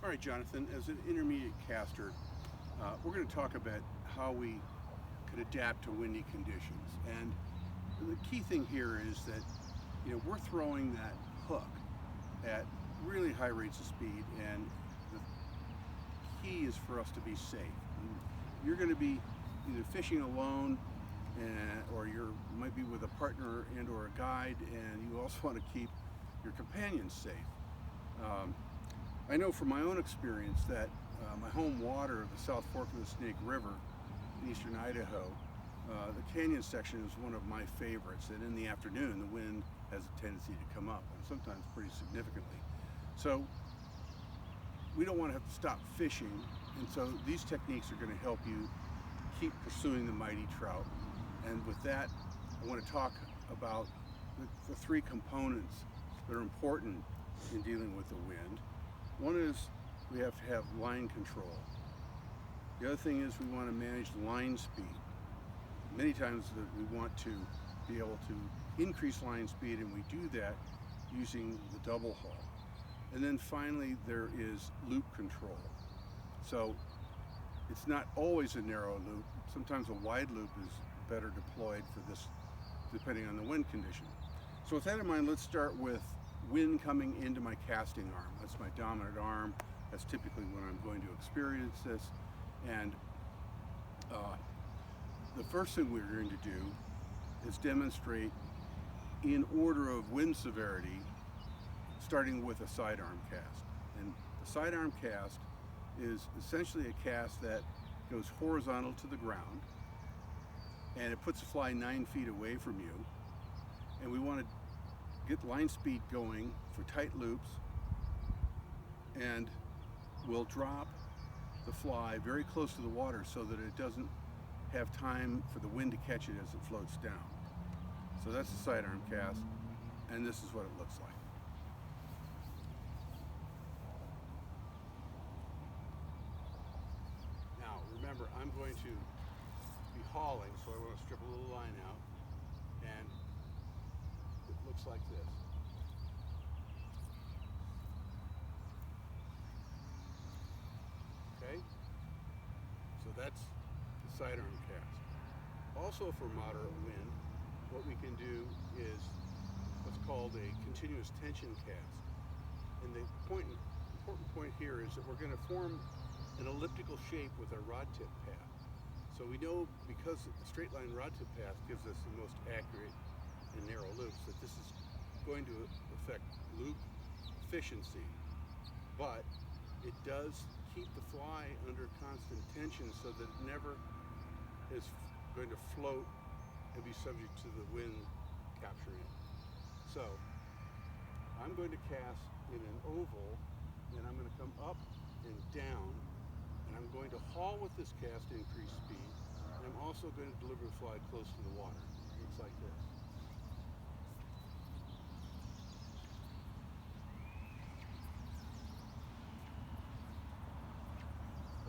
All right, Jonathan, as an intermediate caster, we're going to talk about how we could adapt to windy conditions. And the key thing here is that, we're throwing that hook at really high rates of speed, and the key is for us to be safe. And you're going to be either fishing alone, or you might be with a partner and or a guide, and you also want to keep your companions safe. I know from my own experience that my home water, the South Fork of the Snake River in eastern Idaho, the canyon section is one of my favorites, and in the afternoon the wind has a tendency to come up, and sometimes pretty significantly. So we don't want to have to stop fishing, and so these techniques are going to help you keep pursuing the mighty trout. And with that, I want to talk about the three components that are important in dealing with the wind. One is we have to have line control. The other thing is we want to manage line speed. Many times that we want to be able to increase line speed, and we do that using the double haul. And then finally there is loop control. So it's not always a narrow loop. Sometimes a wide loop is better deployed for this, depending on the wind condition. So with that in mind, let's start with wind coming into my casting arm. That's my dominant arm. That's typically when I'm going to experience this. And the first thing we're going to do is demonstrate in order of wind severity, starting with a sidearm cast. And the sidearm cast is essentially a cast that goes horizontal to the ground, and it puts the fly 9 feet away from you. And we want to get line speed going for tight loops, and we'll drop the fly very close to the water so that it doesn't have time for the wind to catch it as it floats down. So that's the sidearm cast, and this is what it looks like. Now remember, I'm going to be hauling, so I want to strip a little line out, and it looks like this. Okay? So that's the sidearm cast. Also for moderate wind, what we can do is what's called a continuous tension cast. And the important point here is that we're going to form an elliptical shape with our rod tip path. So we know, because the straight line rod tip path gives us the most accurate and narrow loops, that this is going to affect loop efficiency, but it does keep the fly under constant tension so that it never is going to float and be subject to the wind capturing it. So I'm going to cast in an oval, and I'm going to come up and down, and I'm going to haul with this cast to increase speed, and I'm also going to deliver the fly close to the water. It looks like this.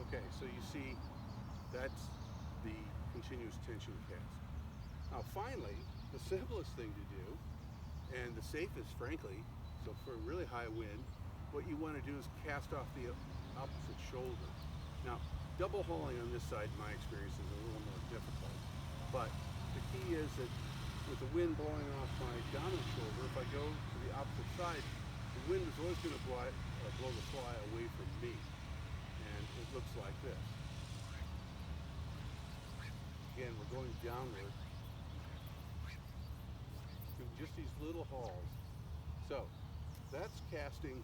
Okay, so you see that's the continuous tension cast. Now finally, the simplest thing to do, and the safest frankly, so for a really high wind, what you want to do is cast off the opposite shoulder. Now, double hauling on this side, in my experience, is a little more difficult, but the key is that with the wind blowing off my dominant shoulder, if I go to the opposite side, the wind is always going to blow the fly away from me. And it looks like this. Again, we're going downward. Just these little hauls. So that's casting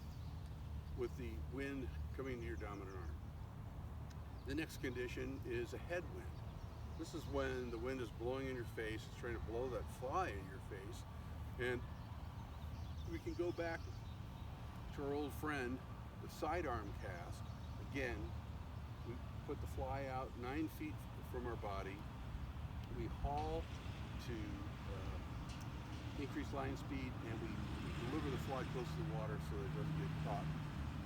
with the wind coming to your dominant arm. The next condition is a headwind. This is when the wind is blowing in your face, it's trying to blow that fly in your face. And we can go back to our old friend, the sidearm cast. Again, we put the fly out 9 feet from our body. We haul to increase line speed, and we deliver the fly close to the water so that it doesn't get caught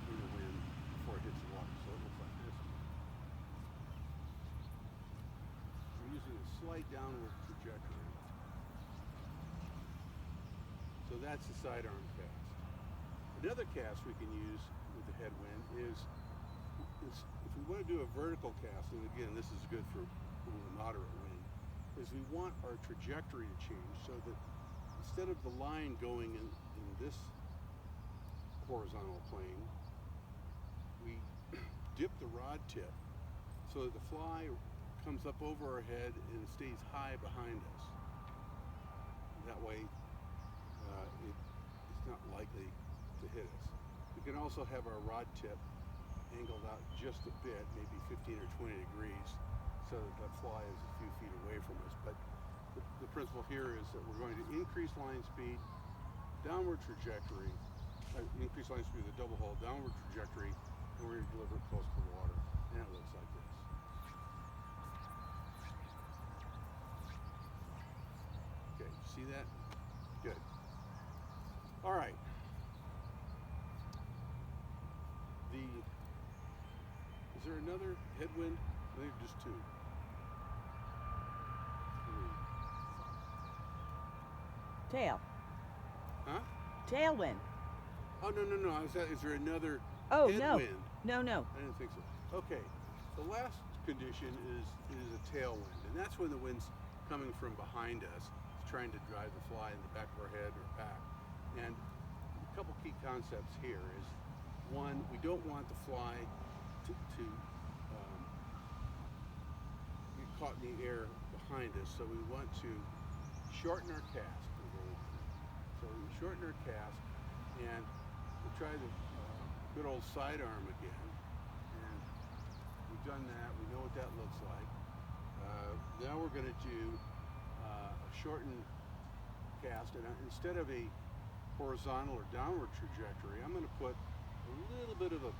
in the wind before it hits the water. So it looks like this. We're using a slight downward trajectory. So that's the sidearm cast. The Another cast we can use with the headwind is if we want to do a vertical cast, and again this is good for a moderate wind, is we want our trajectory to change so that instead of the line going in this horizontal plane, we dip the rod tip so that the fly comes up over our head and stays high behind us. That way it's not likely to hit us. We can also have our rod tip angled out just a bit, maybe 15 or 20 degrees, so that the fly is a few feet away from us. But the principle here is that we're going to increase line speed, downward trajectory, increase line speed with a double hull, downward trajectory, and we're going to deliver it close to the water. And it looks like this. Okay, see that? Good. All right. Is there another headwind? I think just two. Tail. Huh? Tailwind. Oh, no. Is there another Oh, headwind? no. I didn't think so. Okay. The last condition is a tailwind, and that's when the wind's coming from behind us. It's trying to drive the fly in the back of our head or back. And a couple key concepts here is, one, we don't want the fly to get caught in the air behind us, so we want to shorten our cast. So we shorten our cast, and we'll try the good old sidearm again. And we've done that. We know what that looks like. Now we're going to do a shortened cast, and instead of a horizontal or downward trajectory, I'm going to put a little bit of a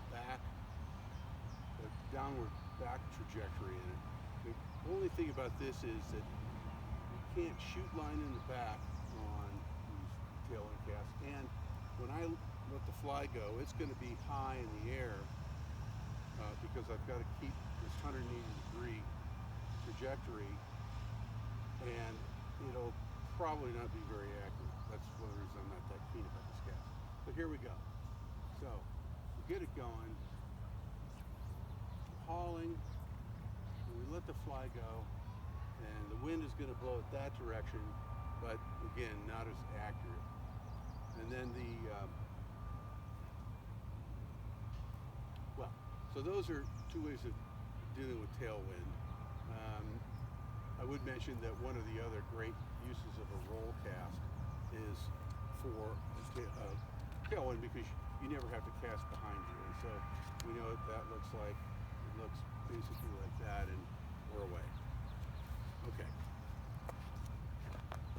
downward back trajectory in it. The only thing about this is that you can't shoot line in the back on these tailwind casts, and when I let the fly go, it's going to be high in the air because I've got to keep this 180-degree trajectory, and it'll probably not be very accurate. That's one of the reasons I'm not that keen about this cast. But here we go. So we get it going, hauling, and we let the fly go, and the wind is going to blow it that direction, but again, not as accurate. And then so those are two ways of dealing with tailwind. I would mention that one of the other great uses of a roll cast is for a tailwind, because you never have to cast behind you. And so we know what that looks like. It looks basically like